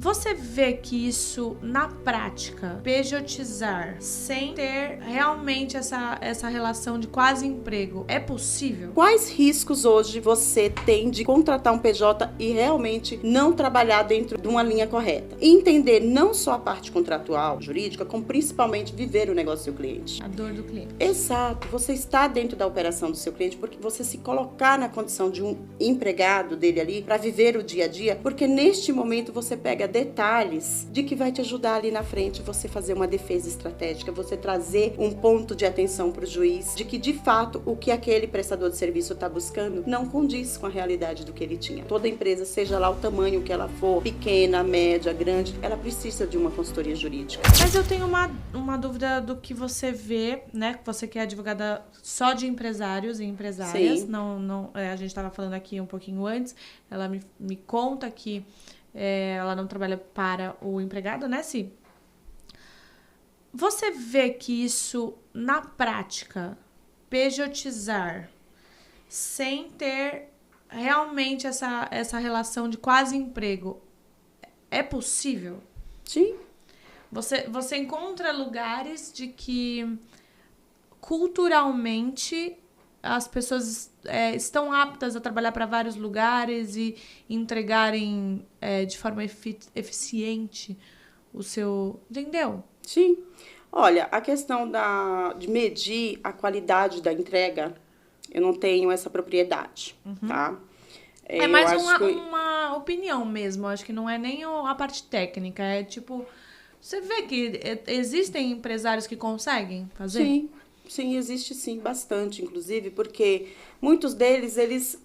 Você vê que isso, na prática, pejotizar, sem ter realmente essa relação de quase emprego, é possível? Quais riscos hoje você tem de contratar um PJ e realmente não trabalhar dentro de uma linha correta? E entender não só a parte contratual, jurídica, como principalmente viver o negócio do seu cliente. A dor do cliente. Exato. Você está dentro da operação do seu cliente porque você se colocar na condição de um empregado dele ali para viver o dia a dia, porque neste momento você pega detalhes de que vai te ajudar ali na frente você fazer uma defesa estratégica, você trazer um ponto de atenção para o juiz, de que de fato o que aquele prestador de serviço está buscando não condiz com a realidade do que ele tinha. Toda empresa, seja lá o tamanho que ela for, pequena, média, grande, ela precisa de uma consultoria jurídica. Mas eu tenho uma dúvida do que você vê, né? Você que é advogada só de empresários e empresárias. Sim. Não, a gente estava falando aqui um pouquinho antes, ela me conta que ela não trabalha para o empregado, né, Si? Você vê que isso, na prática, pejotizar, sem ter realmente essa relação de quase emprego, é possível? Sim. Você encontra lugares de que culturalmente as pessoas estão aptas a trabalhar para vários lugares e entregarem de forma eficiente o seu... Entendeu? Sim. Olha, a questão de medir a qualidade da entrega, eu não tenho essa propriedade, tá? É mais uma opinião mesmo, acho que não é nem a parte técnica, é tipo... Você vê que existem empresários que conseguem fazer? Sim, existe sim, bastante, inclusive, porque muitos deles, eles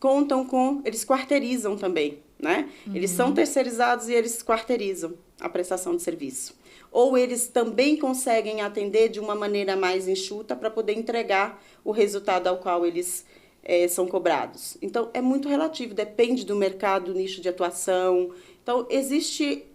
quarteirizam também, né? Eles são terceirizados e eles quarteirizam a prestação de serviço. Ou eles também conseguem atender de uma maneira mais enxuta para poder entregar o resultado ao qual eles são cobrados. Então, é muito relativo, depende do mercado, do nicho de atuação. Então, existe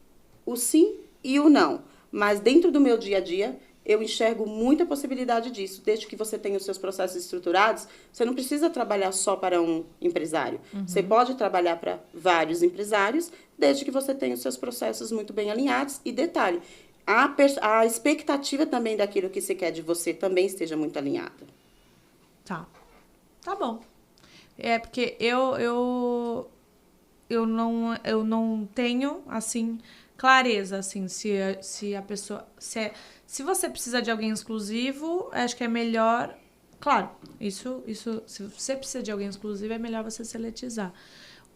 o sim e o não. Mas dentro do meu dia a dia, eu enxergo muita possibilidade disso. Desde que você tenha os seus processos estruturados, você não precisa trabalhar só para um empresário. Você pode trabalhar para vários empresários, desde que você tenha os seus processos muito bem alinhados. E detalhe, a expectativa também daquilo que você quer de você também esteja muito alinhada. Tá bom. É porque eu não tenho, assim, clareza, assim, se a pessoa... Se você precisa de alguém exclusivo, acho que é melhor... Claro, isso se você precisa de alguém exclusivo, é melhor você seletizar.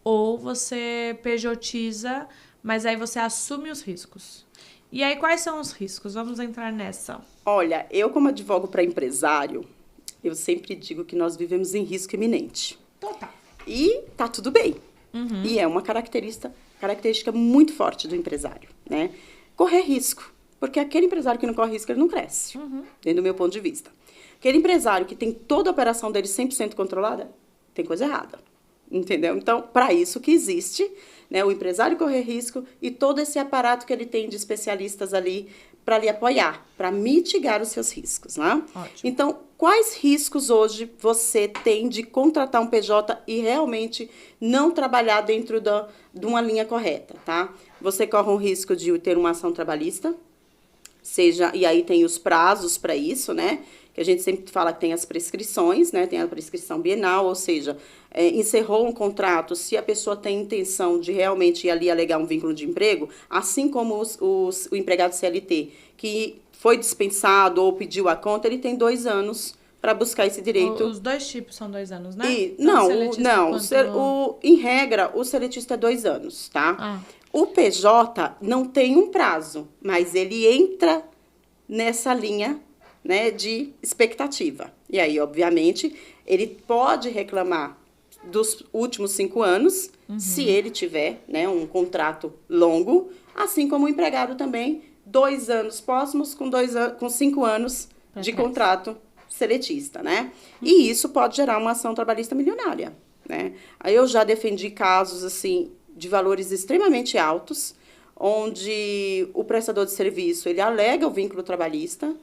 Ou você pejotiza, mas aí você assume os riscos. E aí, quais são os riscos? Vamos entrar nessa. Olha, eu como advogo para empresário, eu sempre digo que nós vivemos em risco iminente. Total. E tá tudo bem. E é uma característica muito forte do empresário, né? Correr risco. Porque aquele empresário que não corre risco, ele não cresce, dentro do meu ponto de vista. Aquele empresário que tem toda a operação dele 100% controlada, tem coisa errada, entendeu? Então, para isso que existe, né, o empresário correr risco e todo esse aparato que ele tem de especialistas ali para lhe apoiar, para mitigar os seus riscos, né? Ótimo. Então, quais riscos hoje você tem de contratar um PJ e realmente não trabalhar dentro de uma linha correta, tá? Você corre um risco de ter uma ação trabalhista, e aí tem os prazos para isso, né? Que a gente sempre fala que tem as prescrições, né? Tem a prescrição bienal, ou seja, encerrou um contrato, se a pessoa tem intenção de realmente ir ali alegar um vínculo de emprego, assim como o empregado CLT, que foi dispensado ou pediu a conta, ele tem 2 anos para buscar esse direito. Os dois tipos são 2 anos, né? Em regra, o seletista é 2 anos, tá? O PJ não tem um prazo, mas ele entra nessa linha, né, de expectativa. E aí, obviamente, ele pode reclamar dos últimos 5 anos, se ele tiver, né, um contrato longo, assim como o empregado também, 2 anos próximos com 5 anos de contrato seletista, né? E isso pode gerar uma ação trabalhista milionária, né? Aí eu já defendi casos, assim, de valores extremamente altos, onde o prestador de serviço, ele alega o vínculo trabalhista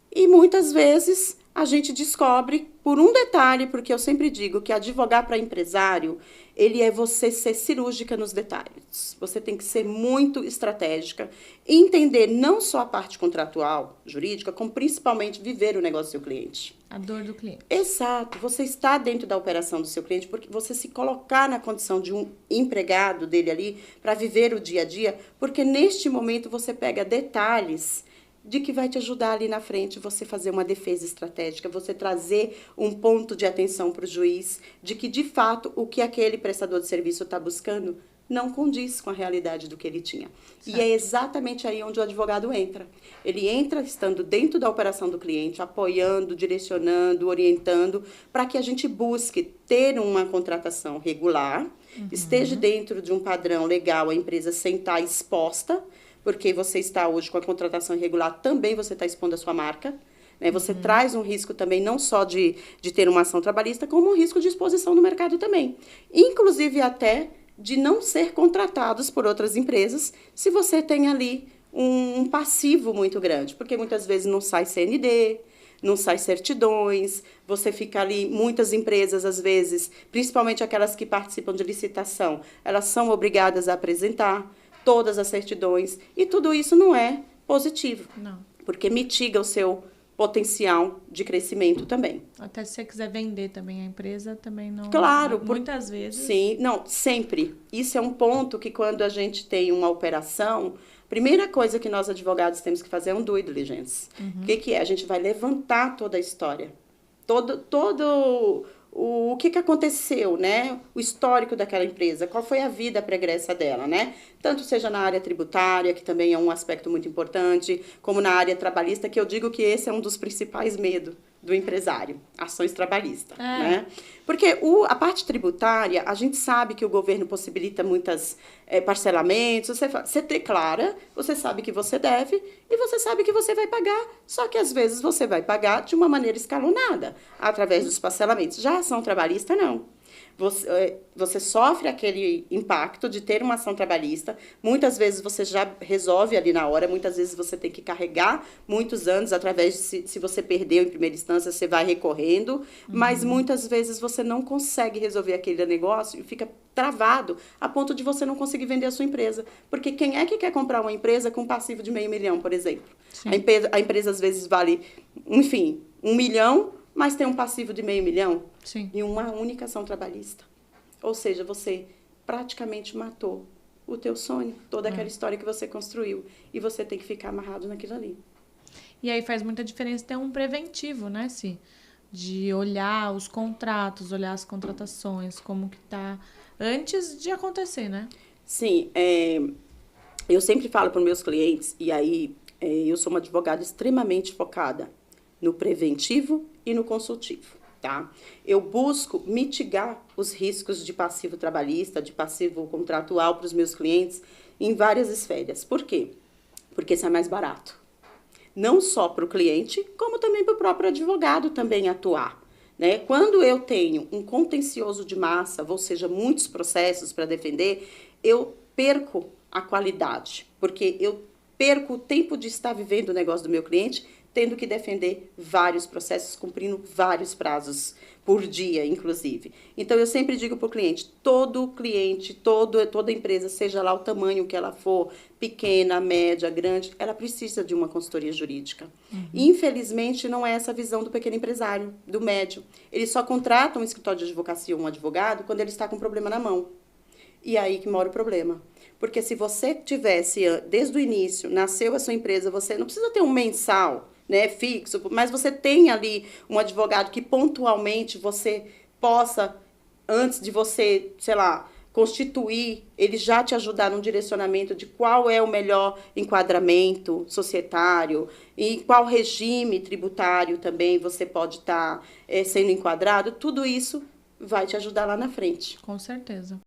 e muitas vezes a gente descobre, por um detalhe, porque eu sempre digo que advogar para empresário, ele é você ser cirúrgica nos detalhes. Você tem que ser muito estratégica, entender não só a parte contratual, jurídica, como principalmente viver o negócio do seu cliente. A dor do cliente. Exato. Você está dentro da operação do seu cliente, porque você se colocar na condição de um empregado dele ali, para viver o dia a dia, porque neste momento você pega detalhes de que vai te ajudar ali na frente você fazer uma defesa estratégica, você trazer um ponto de atenção para o juiz, de que, de fato, o que aquele prestador de serviço está buscando não condiz com a realidade do que ele tinha. Certo. E é exatamente aí onde o advogado entra. Ele entra estando dentro da operação do cliente, apoiando, direcionando, orientando, para que a gente busque ter uma contratação regular, esteja dentro de um padrão legal, a empresa sem estar exposta, porque você está hoje com a contratação irregular, também você está expondo a sua marca, né? Você traz um risco também, não só de ter uma ação trabalhista, como um risco de exposição no mercado também. Inclusive até de não ser contratados por outras empresas, se você tem ali um passivo muito grande, porque muitas vezes não sai CND, não sai certidões, você fica ali, muitas empresas às vezes, principalmente aquelas que participam de licitação, elas são obrigadas a apresentar todas as certidões, e tudo isso não é positivo. Não. Porque mitiga o seu potencial de crescimento também. Até se você quiser vender também a empresa, também não... Claro. Muitas vezes. Sim, não, sempre. Isso é um ponto que quando a gente tem uma operação, primeira coisa que nós advogados temos que fazer é um due diligence. O que é? A gente vai levantar toda a história. O que aconteceu, né? O histórico daquela empresa, qual foi a vida pregressa dela, né? Tanto seja na área tributária, que também é um aspecto muito importante, como na área trabalhista, que eu digo que esse é um dos principais medos do empresário, ações trabalhistas, né? Porque a parte tributária, a gente sabe que o governo possibilita muitos parcelamentos, você declara, você sabe que você deve e você sabe que você vai pagar, só que às vezes você vai pagar de uma maneira escalonada, através dos parcelamentos. Já a ação trabalhista, não. Você sofre aquele impacto de ter uma ação trabalhista, muitas vezes você já resolve ali na hora, muitas vezes você tem que carregar muitos anos, através de, se você perdeu em primeira instância, você vai recorrendo, mas muitas vezes você não consegue resolver aquele negócio e fica travado a ponto de você não conseguir vender a sua empresa. Porque quem é que quer comprar uma empresa com passivo de R$500 mil, por exemplo? A empresa às vezes vale, enfim, R$1 milhão, mas tem um passivo de R$500 mil. Sim. E uma única ação trabalhista. Ou seja, você praticamente matou o teu sonho, toda aquela história que você construiu. E você tem que ficar amarrado naquilo ali. E aí faz muita diferença ter um preventivo, né, Si? De olhar os contratos, olhar as contratações, como que tá, antes de acontecer, né? Sim, eu sempre falo para os meus clientes, e aí eu sou uma advogada extremamente focada no preventivo e no consultivo. Tá? Eu busco mitigar os riscos de passivo trabalhista, de passivo contratual para os meus clientes em várias esferas. Por quê? Porque isso é mais barato. Não só para o cliente, como também para o próprio advogado também atuar. Né? Quando eu tenho um contencioso de massa, ou seja, muitos processos para defender, eu perco a qualidade, porque eu perco o tempo de estar vivendo o negócio do meu cliente, tendo que defender vários processos, cumprindo vários prazos por dia, inclusive. Então, eu sempre digo para o cliente, todo cliente, toda empresa, seja lá o tamanho que ela for, pequena, média, grande, ela precisa de uma consultoria jurídica. Infelizmente, não é essa a visão do pequeno empresário, do médio. Ele só contrata um escritório de advocacia ou um advogado quando ele está com um problema na mão. E aí que mora o problema. Porque se você tivesse, desde o início, nasceu a sua empresa, você não precisa ter um mensal, né, fixo, mas você tem ali um advogado que pontualmente você possa, antes de você, sei lá, constituir, ele já te ajudar num direcionamento de qual é o melhor enquadramento societário e qual regime tributário também você pode estar sendo enquadrado, tudo isso vai te ajudar lá na frente. Com certeza.